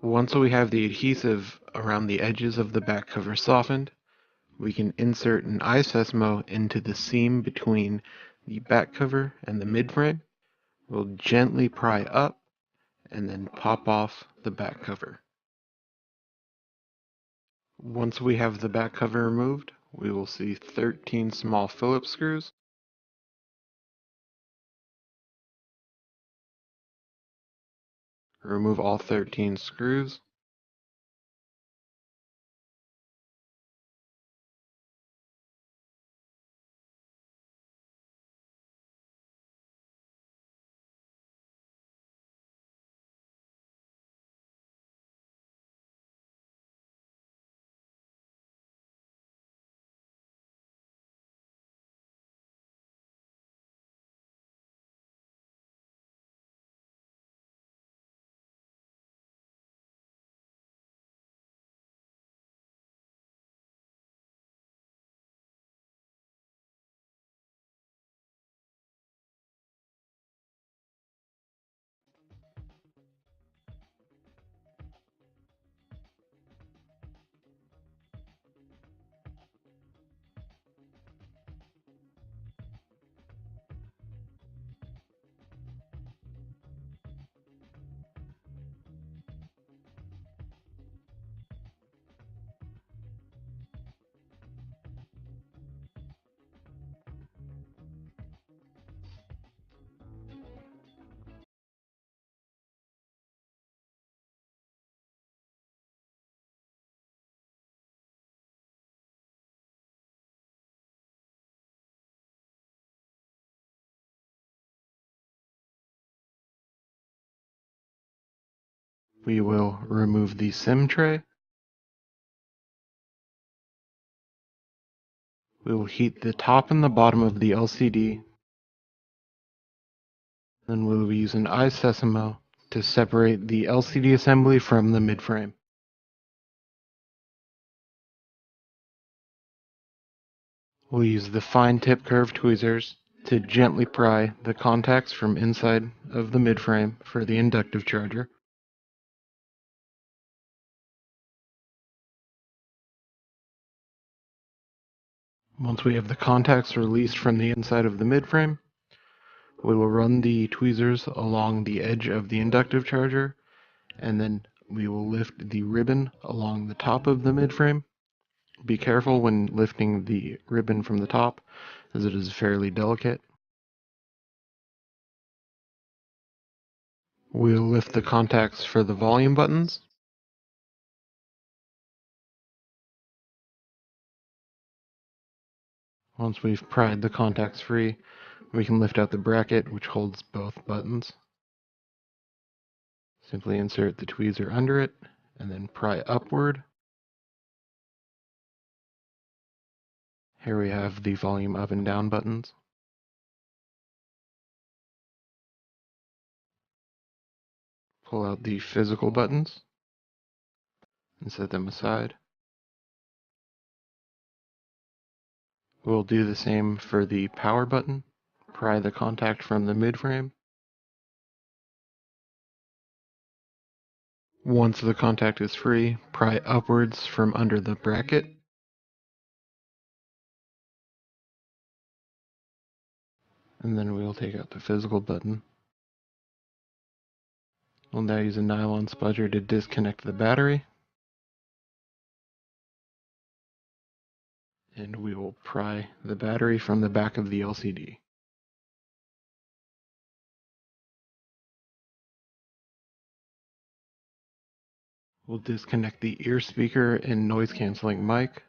Once we have the adhesive around the edges of the back cover softened, we can insert an iSesamo into the seam between the back cover and the midframe. We'll gently pry up and then pop off the back cover. Once we have the back cover removed, we will see 13 small Phillips screws. Remove all 13 screws. We will remove the SIM tray. We will heat the top and the bottom of the LCD. Then we will use an iSesamo to separate the LCD assembly from the midframe. We'll use the fine tip curve tweezers to gently pry the contacts from inside of the midframe for the inductive charger. Once we have the contacts released from the inside of the midframe, we will run the tweezers along the edge of the inductive charger, and then we will lift the ribbon along the top of the midframe. Be careful when lifting the ribbon from the top, as it is fairly delicate. We'll lift the contacts for the volume buttons. Once we've pried the contacts free, we can lift out the bracket which holds both buttons. Simply insert the tweezer under it and then pry upward. Here we have the volume up and down buttons. Pull out the physical buttons and set them aside. We'll do the same for the power button. Pry the contact from the midframe. Once the contact is free, pry upwards from under the bracket. And then we'll take out the physical button. We'll now use a nylon spudger to disconnect the battery. And we will pry the battery from the back of the LCD. We'll disconnect the ear speaker and noise canceling mic.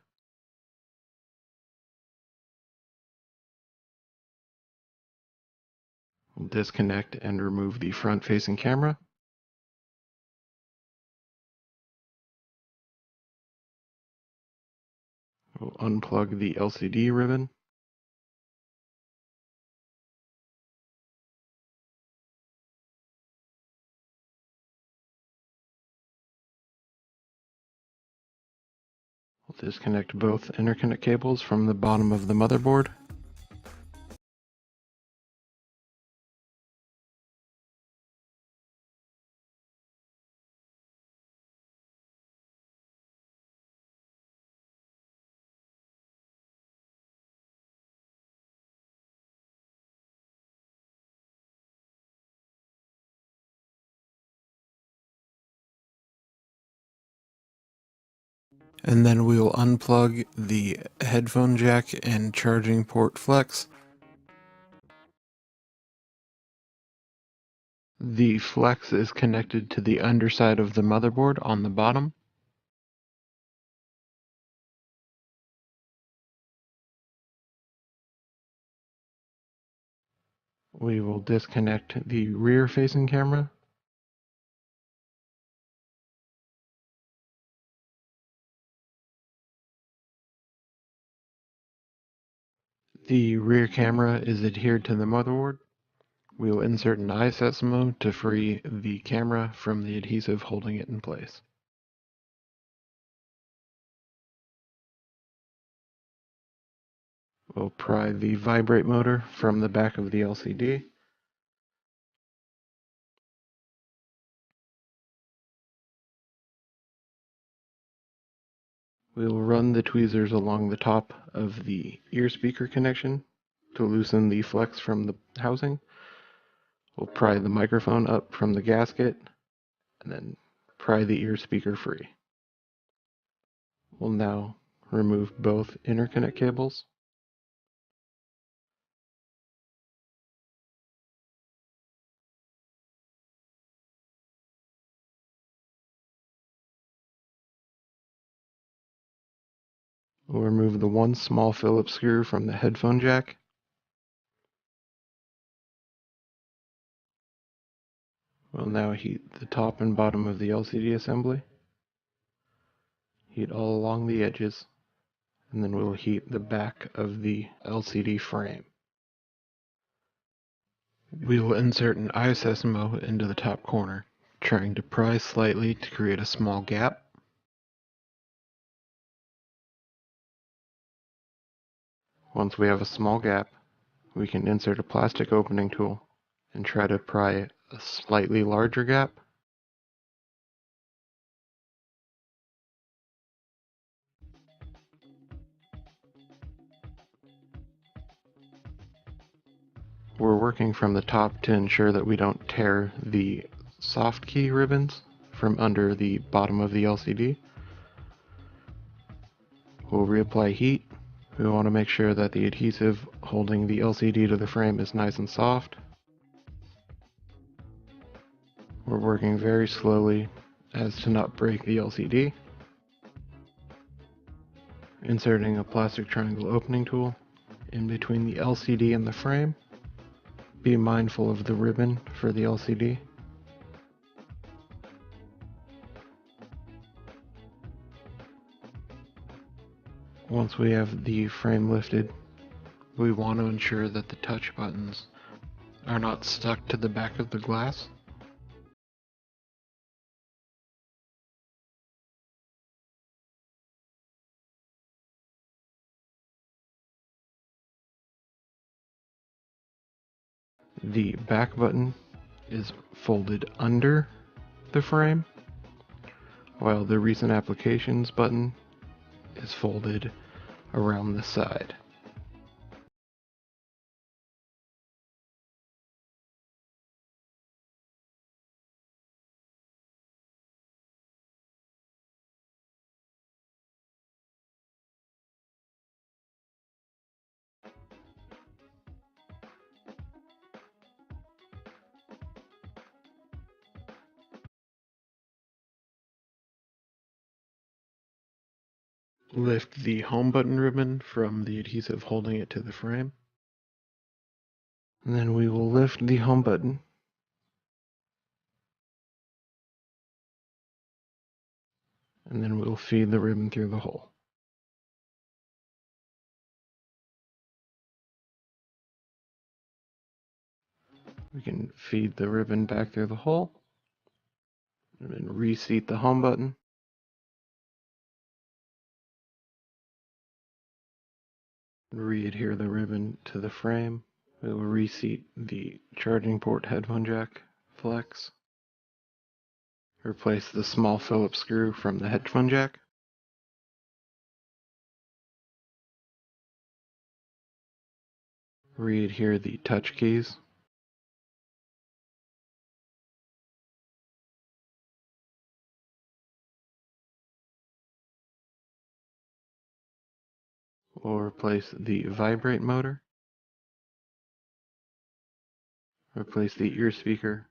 We'll disconnect and remove the front facing camera. We'll unplug the LCD ribbon. We'll disconnect both interconnect cables from the bottom of the motherboard. And then we will unplug the headphone jack and charging port flex. The flex is connected to the underside of the motherboard on the bottom. We will disconnect the rear-facing camera. The rear camera is adhered to the motherboard. We will insert an iSesamo to free the camera from the adhesive holding it in place. We'll pry the vibrate motor from the back of the LCD. We will run the tweezers along the top of the ear speaker connection to loosen the flex from the housing. We'll pry the microphone up from the gasket and then pry the ear speaker free. We'll now remove both interconnect cables. We'll remove the one small Phillips screw from the headphone jack. We'll now heat the top and bottom of the LCD assembly. Heat all along the edges, and then we'll heat the back of the LCD frame. We will insert an iSesamo into the top corner, trying to pry slightly to create a small gap. Once we have a small gap, we can insert a plastic opening tool and try to pry a slightly larger gap. We're working from the top to ensure that we don't tear the soft key ribbons from under the bottom of the LCD. We'll reapply heat. We want to make sure that the adhesive holding the LCD to the frame is nice and soft. We're working very slowly as to not break the LCD. Inserting a plastic triangle opening tool in between the LCD and the frame. Be mindful of the ribbon for the LCD. Once we have the frame lifted, we want to ensure that the touch buttons are not stuck to the back of the glass. The back button is folded under the frame, while the recent applications button is folded around the side. Lift the home button ribbon from the adhesive holding it to the frame. And then we will lift the home button and then we'll feed the ribbon through the hole. We can feed the ribbon back through the hole and then reseat the home button. Re-adhere the ribbon to the frame. We will reseat the charging port headphone jack flex. Replace the small Phillips screw from the headphone jack. Re-adhere the touch keys. We'll replace the vibrate motor, replace the ear speaker,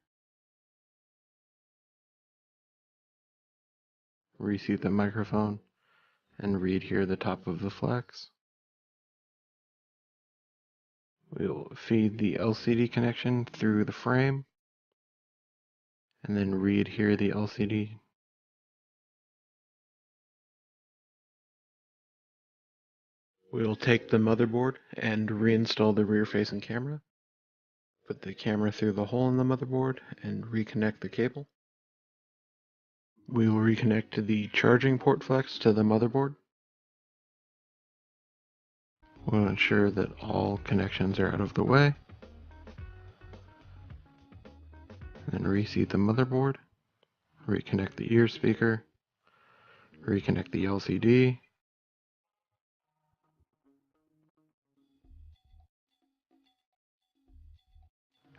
reseat the microphone, and read here the top of the flex. We'll feed the LCD connection through the frame, and then read here the LCD. We'll take the motherboard and reinstall the rear-facing camera. Put the camera through the hole in the motherboard and reconnect the cable. We will reconnect the charging port flex to the motherboard. We'll ensure that all connections are out of the way. Then reseat the motherboard, reconnect the ear speaker, reconnect the LCD,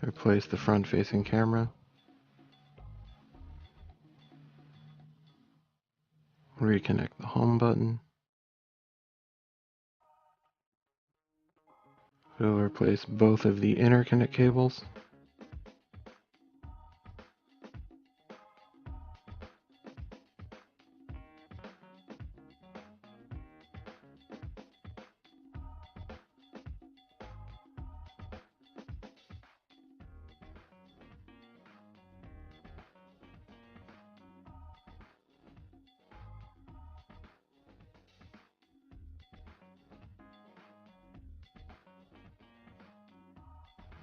replace the front-facing camera, reconnect the home button. We'll replace both of the interconnect cables.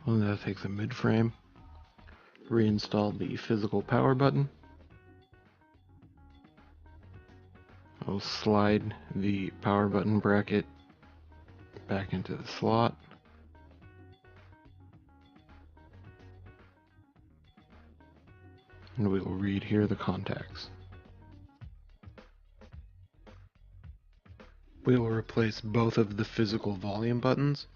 We'll now take the mid-frame, reinstall the physical power button. We'll slide the power button bracket back into the slot. And we will read here the contacts. We will replace both of the physical volume buttons.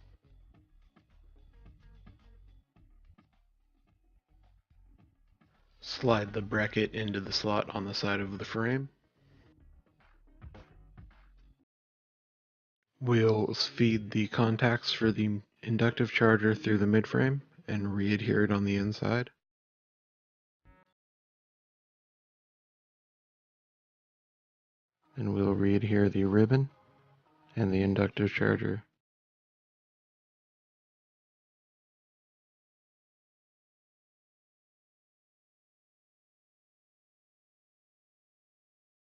Slide the bracket into the slot on the side of the frame. We'll feed the contacts for the inductive charger through the midframe and re-adhere it on the inside. And we'll re-adhere the ribbon and the inductive charger